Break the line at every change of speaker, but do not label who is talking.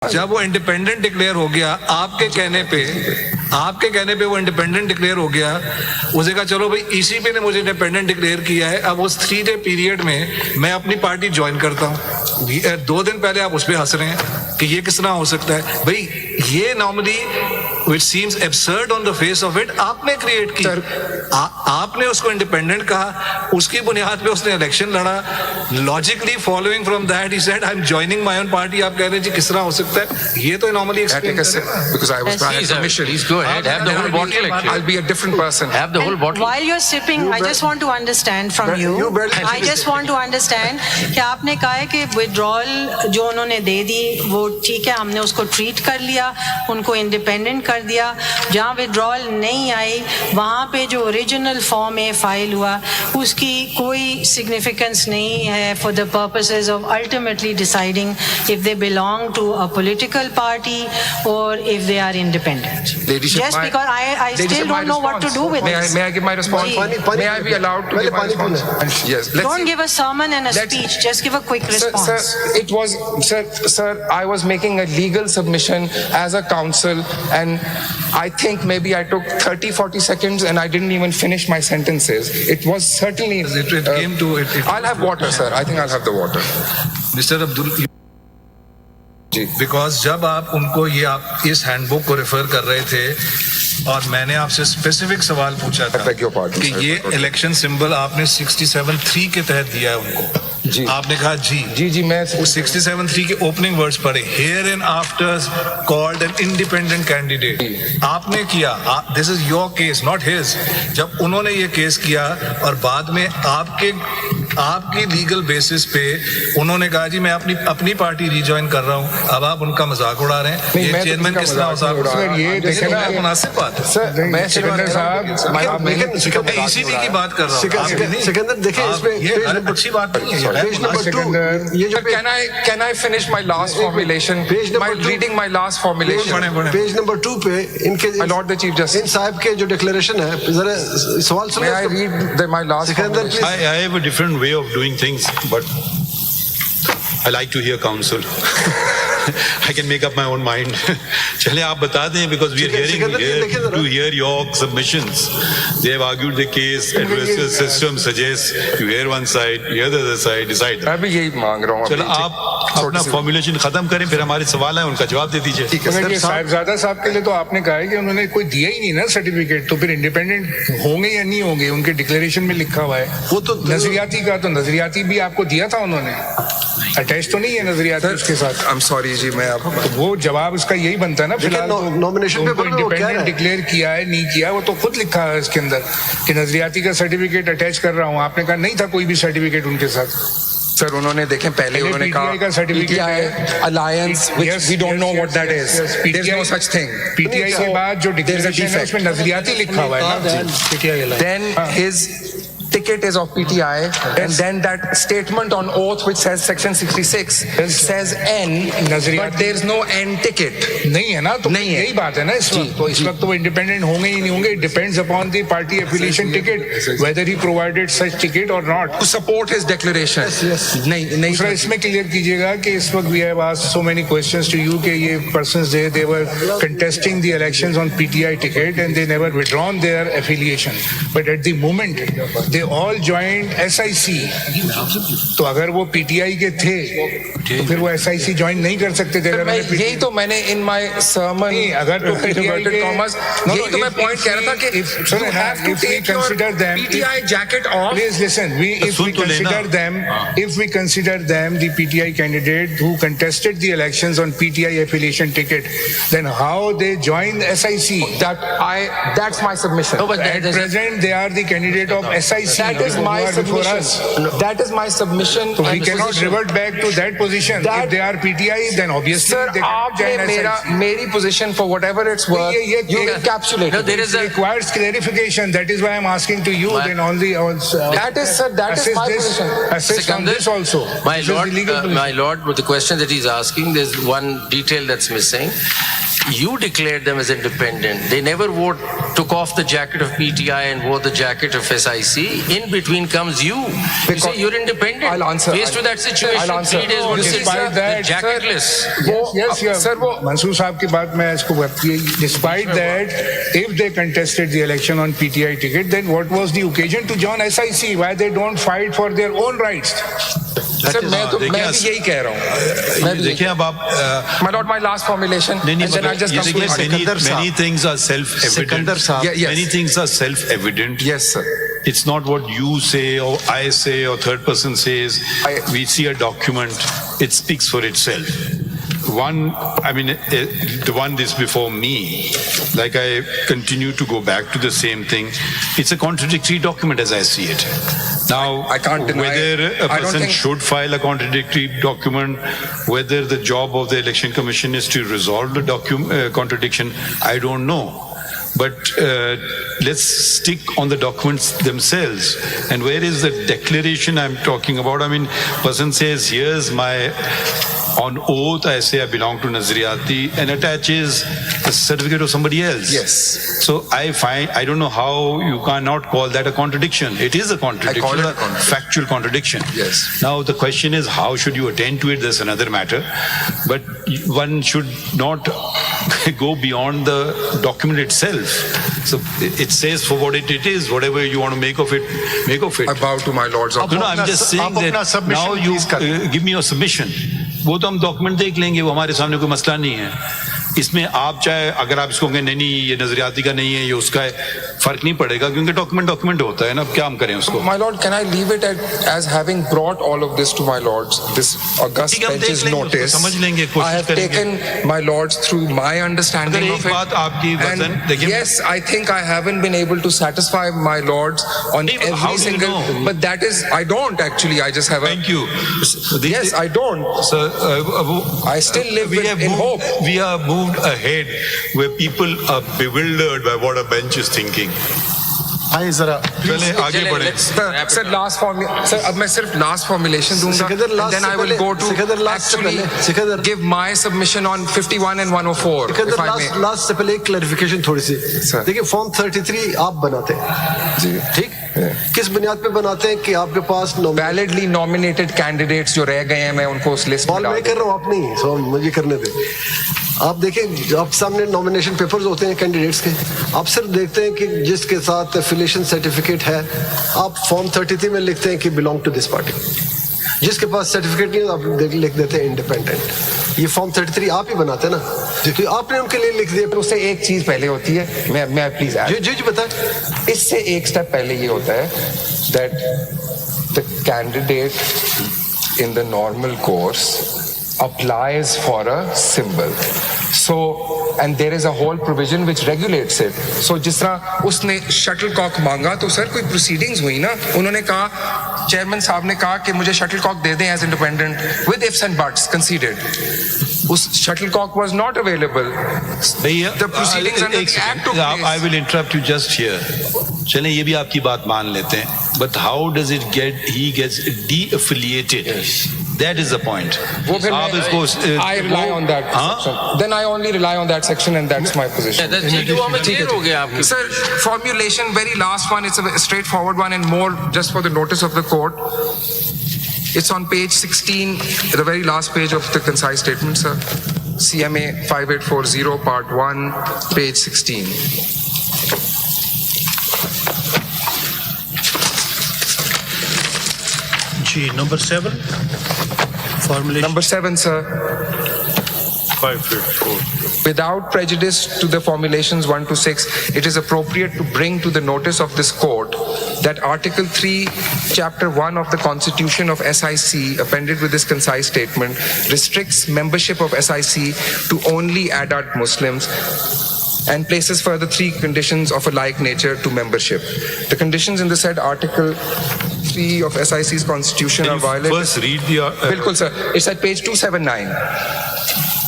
जब वो independent declare हो गया आपके कहने पे वो इंडिपेंडेंट डिक्लेयर हो गया, उसे कहा चलो भाई इसी पे ने मुझे इंडिपेंडेंट डिक्लेयर किया है, अब उस 3 डे पीरियड में मैं अपनी पार्टी ज्वाइन करता हूँ। 2 दिन पहले आप उस पर हंस रहे हैं कि ये किस तरह हो सकता है। भाई ये normally which seems absurd on the face of it आपने क्रिएट की। आपने उसको इंडिपेंडेंट कहा, उसकी बुनियाद पे उसने इलेक्शन लड़ा। Logically following from that he said I am joining my own party. आप कह रहे हैं जी किस तरह हो सकता है? ये तो normally
because I was trying to commission.
Please go ahead. Have the whole bottle.
I'll be a different person.
Have the whole bottle.
While you're sipping, I just want to understand from you. I just want to understand कि आपने कहा है कि withdrawal जो उन्होंने दे दी वो ठीक है, हमने उसको ट्रीट कर लिया, उनको इंडिपेंडेंट कर दिया। जहाँ withdrawal नहीं आई वहाँ पे जो ओरिजिनल फॉर्म ए फाइल हुआ उसकी कोई सिग्निफिकेंस नहीं है for the purposes of ultimately deciding if they belong to a political party or if they are independent. Just because I still don't know what to do with this.
May I give my response? May I be allowed to give my response? Yes.
Don't give a sermon and a speech. Just give a quick response.
Sir, I was making a legal submission as a counsel, and I think maybe I took 30-40 seconds and I didn't even finish my sentences. It was certainly.
It came to it.
I'll have water, sir. I think I'll have the water.
Mr. Abdul, because जब आप उनको ये आप इस handbook को refer कर रहे थे और मैंने आपसे स्पेसिफिक सवाल पूछा था कि ये इलेक्शन सिंबल आपने 67(3) के तहत दिया है उनको,
जी
आपने कहा जी
मैं
उस 67(3) के ओपनिंग वर्ड्स पढ़े, here and after called an independent candidate. आपने किया, this is your case not his. जब उन्होंने ये केस किया और बाद में आपकी लीगल बेसिस पे उन्होंने कहा जी मैं अपनी पार्टी रिजॉइन कर रहा हूँ, अब आप उनका मजाक उड़ा रहे हैं। ये चेयरमैन किस तरह
सर ये देखें ना
मुनासिब बात है
सर। मैं सिकंदर साहब
इसीलिए की बात कर रहा हूँ।
सिकंदर देखिए इसमें
ये अच्छी बात नहीं है।
पेज नंबर 2 ये जो
can I finish my last formulation? Reading my last formulation.
Page number 2 पे इनके
My Lord the Chief Justice.
इन साहब के जो डिक्लेरेशन है, जरा सवाल
May I
सुनिए।
read my last
Sikandar
formulation?
Please.
I have a different way of doing things, but I like to hear counsel. I can make up my own mind. चलिए आप बता दें, because we are hearing here to hear your submissions. They have argued the case. Adversarial system suggests you hear one side, you hear the other side, decide.
मैं भी यही मांग रहा हूँ।
चलो आप अपना फॉर्मुलेशन खत्म करें, फिर हमारे सवाल है उनका जवाब दे दीजिए।
साहिबजादा साहब के लिए तो आपने कहा है कि उन्होंने कोई दिया ही नहीं ना सर्टिफिकेट, तो फिर इंडिपेंडेंट होंगे या नहीं होंगे? उनके डिक्लेरेशन में लिखा हुआ है वो तो नजरियाती का, तो नजरियाती भी आपको दिया था उन्होंने, अटैच तो नहीं है नजरियाती उसके साथ।
I'm sorry जी, मैं आपको
तो वो जवाब उसका यही बनता है ना। फिलहाल
नॉमिनेशन पेपर में वो क्या है?
इंडिपेंडेंट डिक्लेयर किया है नहीं किया वो तो खुद लिखा है इसके अंदर कि नजरियाती का सर्टिफिकेट अटैच कर रहा हूँ। आपने कहा नहीं था कोई भी सर्टिफिकेट उनके साथ।
सर उन्होंने देखें पहले उन्होंने
PTI का सर्टिफिकेट है,
alliance which we don't know what that is, there is no such thing.
PTI के बाद जो डिक्लेरेशन है उसमें नजरियाती लिखा हुआ है ना PTI.
Then his ticket is of PTI, and then that statement on oath which says section 66 says N, but there is no N ticket.
नहीं है ना, तो
नहीं है।
यही बात है ना इस वक्त। तो इस वक्त वो इंडिपेंडेंट होंगे ही नहीं होंगे, depends upon the party affiliation ticket whether he provided such ticket or not.
To support his declaration. नहीं
दूसरा इसमें क्लियर कीजिएगा कि इस वक्त we have asked so many questions to you कि ये persons they were contesting the elections on PTI ticket and they never withdrawn their affiliation, but at the moment they all joined SIC. तो अगर वो PTI के थे तो फिर वो SIC ज्वाइन नहीं कर सकते थे।
यही तो मैंने in my sermon
अगर तो
inverted commas यही तो मैं point कह रहा था कि you have to take your PTI jacket off.
Please listen. If we consider them the PTI candidate who contested the elections on PTI affiliation ticket, then how they joined SIC?
That's my submission.
No, but
At present, they are the candidate of SIC.
That is my submission. That is my submission.
So we cannot revert back to that position. If they are PTI, then obviously
Sir,
they cannot join
आपने मेरी position for whatever it's worth, you encapsulate.
No, there is a
requires clarification. That is why I'm asking to you. Then on the
that is my position.
Assist on this also.
My lord, with the question that he's asking, there's one detail that's missing. You declared them as independent. They never took off the jacket of PTI and wore the jacket of SIC. In between comes you. You say you're independent.
I'll answer.
Faced with that situation,
I'll answer.
3 days would
Despite that,
jacketless.
Yes,
Sir,
Mansoor साहब की बात मैं इसको despite that, if they contested the election on PTI ticket, then what was the occasion to join SIC? Why they don't fight for their own rights?
Sir, मैं भी यही कह रहा हूँ.
देखिए अब आप
My lord, my last formulation.
नहीं
and then I'll just
ये
come to
देखिए
it.
many things are self-evident.
Yes.
Many things are self-evident.
Yes, sir.
It's not what you say or I say or third person says. We see a document, it speaks for itself. The one this before me, like I continue to go back to the same thing. It's a contradictory document as I see it. Now,
I can't deny
whether a
I don't
person
think-
should file a contradictory document, whether the job of the Election Commission is to resolve the contradiction, I don't know. But let's stick on the documents themselves. And where is the declaration I'm talking about? I mean, person says, here's my, on oath, I say I belong to Nazriyati, and attaches a certificate of somebody else.
Yes.
So I don't know how you cannot call that a contradiction. It is a contradiction,
I call it a contradiction.
factual contradiction.
Yes.
Now the question is, how should you attend to it? That's another matter. But one should not go beyond the document itself. So it says for what it is, whatever you want to make of it, make of it.
I bow to my lords of
No, I'm just saying that now you give me your submission. वो तो हम document देख लेंगे, वो हमारे सामने कोई मसला नहीं है. इसमें आप चाहे अगर आप इसको कहें नहीं ये नजरियाती का नहीं है ये उसका है, फर्क नहीं पड़ेगा क्योंकि डॉक्यूमेंट होता है ना. अब क्या हम करें उसको?
My lord, can I leave it as having brought all of this to my lords, this august
ठीक है, हम देख
bench's
लेंगे,
notice?
समझ लेंगे, कोशिश
I have
करेंगे.
taken my lords through my understanding
अगर
of
एक
it.
बात आपकी वजन
And
देखिए,
yes, I think I haven't been able to satisfy my lords on
नहीं, but how
every
do you
single.
know?
But that is, I don't actually. I just have a.
Thank you.
Yes, I don't.
Sir,
I still live in hope.
We have moved ahead where people are bewildered by what a bench is thinking.
आइए जरा
चलें आगे बढ़े.
Sir, last formulation. Sir, अब मैं सिर्फ last formulation दूंगा.
Sikandar,
And
last
then I
से
will
पहले-
go to
सिकंदर, last से
actually
पहले- Sikandar-
give my submission on 51 and 104.
Sikandar,
If I may.
Last से पहले एक क्लैरिफिकेशन थोड़ी सी.
Sir.
देखिए फॉर्म 33 आप बनाते हैं, ठीक? किस बुनियाद पे बनाते हैं कि आपके पास
Validly nominated candidates जो रह गए हैं मैं उनको उस लिस्ट में
कॉल
डाल
मैं कर रहा हूँ, आप नहीं, सो मुझे करने दे. आप देखें आप सामने नॉमिनेशन पेपर्स होते हैं कैंडिडेट्स के, आप सिर्फ देखते हैं कि जिसके साथ एफिलिएशन सर्टिफिकेट है आप फॉर्म 33 में लिखते हैं कि बिलोंग टू दिस पार्टी. जिसके पास सर्टिफिकेट नहीं है आप लिख देते हैं इंडिपेंडेंट. ये फॉर्म 33 आप ही बनाते हैं ना, क्योंकि आपने उनके लिए लिख दिया.
उससे एक चीज पहले होती है, मैं प्लीज
जी बताएं.
इससे एक स्टेप पहले ये होता है that the candidate in the normal course applies for a symbol. So, and there is a whole provision which regulates it. So, जिस तरह उसने शटलकॉक मांगा तो सर कोई proceedings हुई ना, उन्होंने कहा, चेयरमैन साहब ने कहा कि मुझे शटलकॉक दे दें as independent with ifs and buts conceded. उस shuttlecock was not available. The proceedings under the act took place.
I will interrupt you just here. चलें ये भी आपकी बात मान लेते हैं. But how does it get? He gets de-affiliated. That is the point.
वो फिर
आप
मैं-
इसको
I rely on that section. Then I only rely on that section and that's my position.
Clear हो गया आपकी.
Sir, formulation, very last one, it's a straightforward one and more just for the notice of the court. It's on page 16, the very last page of the concise statement, sir. CMA 5840, part 1, page 16.
G, number 7, formulation.
Number 7, sir.
554.
Without prejudice to the formulations 1 to 6, it is appropriate to bring to the notice of this court that Article 3, Chapter 1 of the Constitution of SIC, appended with this concise statement, restricts membership of SIC to only Adat Muslims and places further 3 conditions of a like nature to membership. The conditions in the said Article 3 of SIC's Constitution
Can
are
you
violated.
first read the
Bilkul, sir. It's at page 279.